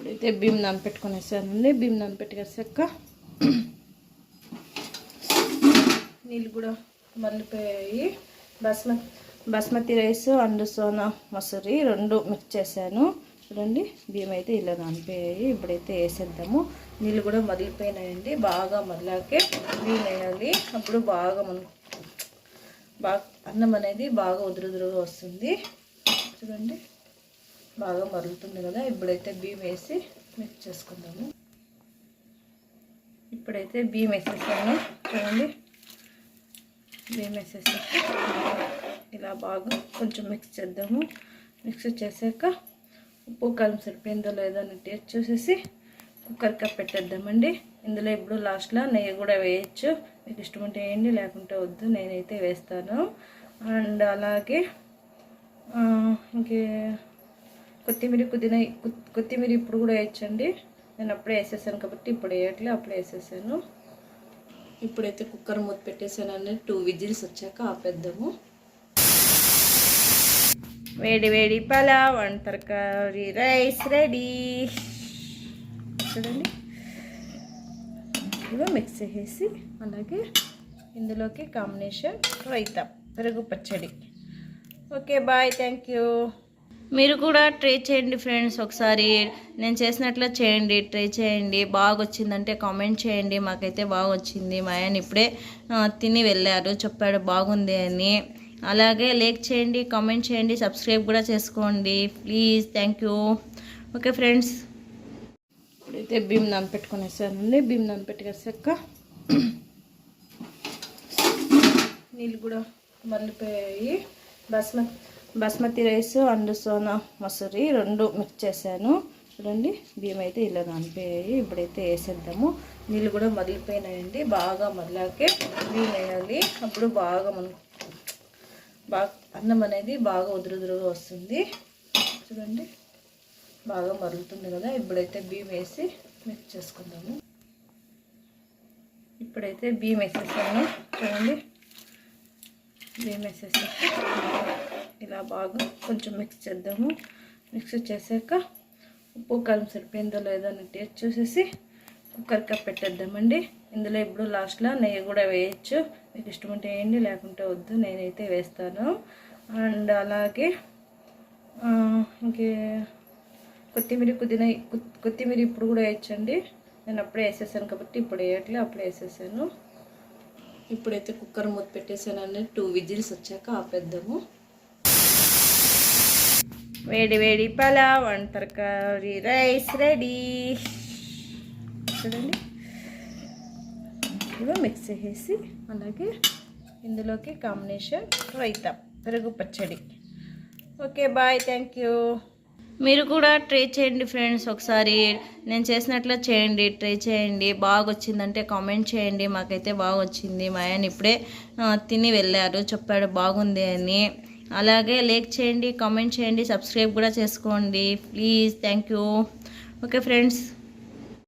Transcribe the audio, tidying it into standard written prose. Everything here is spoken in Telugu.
ఇప్పుడైతే బియ్యం నానపెట్టుకునేసానండి. బియ్యం నానపెట్టుకేసాక నీళ్ళు కూడా మళ్ళీపోయాయి. బాస్మతి రైస్ అండ్ సోనా మసూరి రెండు మిక్స్ చేశాను. చూడండి బియ్యం అయితే ఇలా నానిపోయాయి. ఇప్పుడైతే వేసేద్దాము. నీళ్ళు కూడా మదిలిపోయినాయండి. బాగా మళ్ళాకే బియ్యం వేయాలి. అప్పుడు బాగా అన్నం అనేది బాగా ఉదురుదురుగా వస్తుంది. చూడండి బాగా మరుగుతుంది కదా. ఇప్పుడైతే బియ్యం వేసి మిక్స్ చేసుకుందాము. ఇప్పుడైతే బియ్యం వేసేసాను. చూడండి బియ్యం వేసేసి ఇలా బాగా కొంచెం మిక్స్ చేద్దాము. మిక్స్ చేసాక ఉప్పు కారం సరిపోయిందో లేదో అని టేస్ట్ చూసేసి కుక్కర్కి పెట్టేద్దామండి. ఇందులో ఇప్పుడు లాస్ట్లో నెయ్యి కూడా వేయచ్చు. మీకు ఇష్టం ఉంటే వేయండి, లేకుంటే వద్దు. నేనైతే వేస్తాను. అండ్ అలాగే ఇంకే కొత్తిమీర ఇప్పుడు కూడా వేయచ్చండి. నేను అప్పుడే వేసేసాను కాబట్టి ఇప్పుడు వేయట్లే, అప్పుడే వేసేసాను. ఇప్పుడైతే కుక్కర్ మూత పెట్టేసానండి. 2 విజిల్స్ వచ్చాక ఆపేద్దాము. వేడి వేడి పలావ్ అండ్ తరకారీ రైస్ రెడీ. చూడండి ఇప్పుడు మిక్స్ చేసి అలాగే ఇందులోకి కాంబినేషన్ రైతా, పెరుగు పచ్చడి. Okay bye, thank you. మీరు కూడా ట్రై చేయండి ఫ్రెండ్స్. ఒకసారి నేను చేసినట్లు చేయండి, ట్రై చేయండి. బాగా వచ్చిందంటే కామెంట్ చేయండి. మాకైతే బాగా వచ్చింది. మా ఆయన ఇప్పుడే తిని వెళ్ళారు, చెప్పాడు బాగుంది అని. అలాగే లైక్ చేయండి, కామెంట్ చేయండి, సబ్స్క్రైబ్ కూడా చేసుకోండి please. Thank you. Okay friends, ఇప్పుడైతే బియ్యం నానపెట్టుకునేసానండి. బియ్యం నానపెట్టుకేసాక నీళ్ళు కూడా మళ్ళీపోయాయి. బాస్మతి రైస్ అండ్ సోనా మసూరి రెండు మిక్స్ చేశాను. చూడండి బియ్యం అయితే ఇలా నానిపోయాయి. ఇప్పుడైతే వేసేద్దాము. నీళ్ళు కూడా మదిలిపోయినాయండి. బాగా మళ్ళాకే బియ్యం వేయాలి. అప్పుడు బాగా అన్నం అనేది బాగా ఉదురుదురుగా వస్తుంది. చూడండి బాగా మరుగుతుంది కదా. ఇప్పుడైతే బియ్యం వేసి మిక్స్ చేసుకుందాము. ఇప్పుడైతే బియ్యం వేసేసాను. చూడండి బియ్యం వేసేసి ఇలా బాగా కొంచెం మిక్స్ చేద్దాము. మిక్స్ చేసాక ఉప్పు కారం సరిపోయిందో లేదో అని టేస్ట్ చూసేసి కుక్కర్కి పెట్టేద్దామండి. ఇందులో ఇప్పుడు లాస్ట్లో నెయ్యి కూడా వేయచ్చు. మీకు ఇష్టం ఉంటే వేయండి, లేకుంటే వద్దు. నేనైతే వేస్తాను. అండ్ అలాగే ఇంకే కొత్తిమీర ఇప్పుడు కూడా వేయచ్చండి. నేను అప్పుడే వేసేసాను కాబట్టి ఇప్పుడు వేయట్లే, అప్పుడే వేసేసాను. ఇప్పుడైతే కుక్కర్ మూత పెట్టేసానండి. 2 విజిల్స్ వచ్చాక ఆపేద్దాము. వేడి వేడి పలావ్ అండ్ తరకారీ రైస్ రెడీ. చూడండి ఇప్పుడు మిక్స్ చేసి అలాగే ఇందులోకి కాంబినేషన్ రైతా, పెరుగు పచ్చడి. Okay bye, thank you. మీరు కూడా ట్రై చేయండి ఫ్రెండ్స్. ఒకసారి నేను చేసినట్లు చేయండి, ట్రై చేయండి. బాగా వచ్చిందంటే కామెంట్ చేయండి. మాకైతే బాగా వచ్చింది. మా ఆయన ఇప్పుడే తిని వెళ్ళారు, చెప్పాడు బాగుంది అని. అలాగే లైక్ చేయండి, కామెంట్ చేయండి, సబ్స్క్రైబ్ కూడా చేసుకోండి please. Thank you. Okay friends.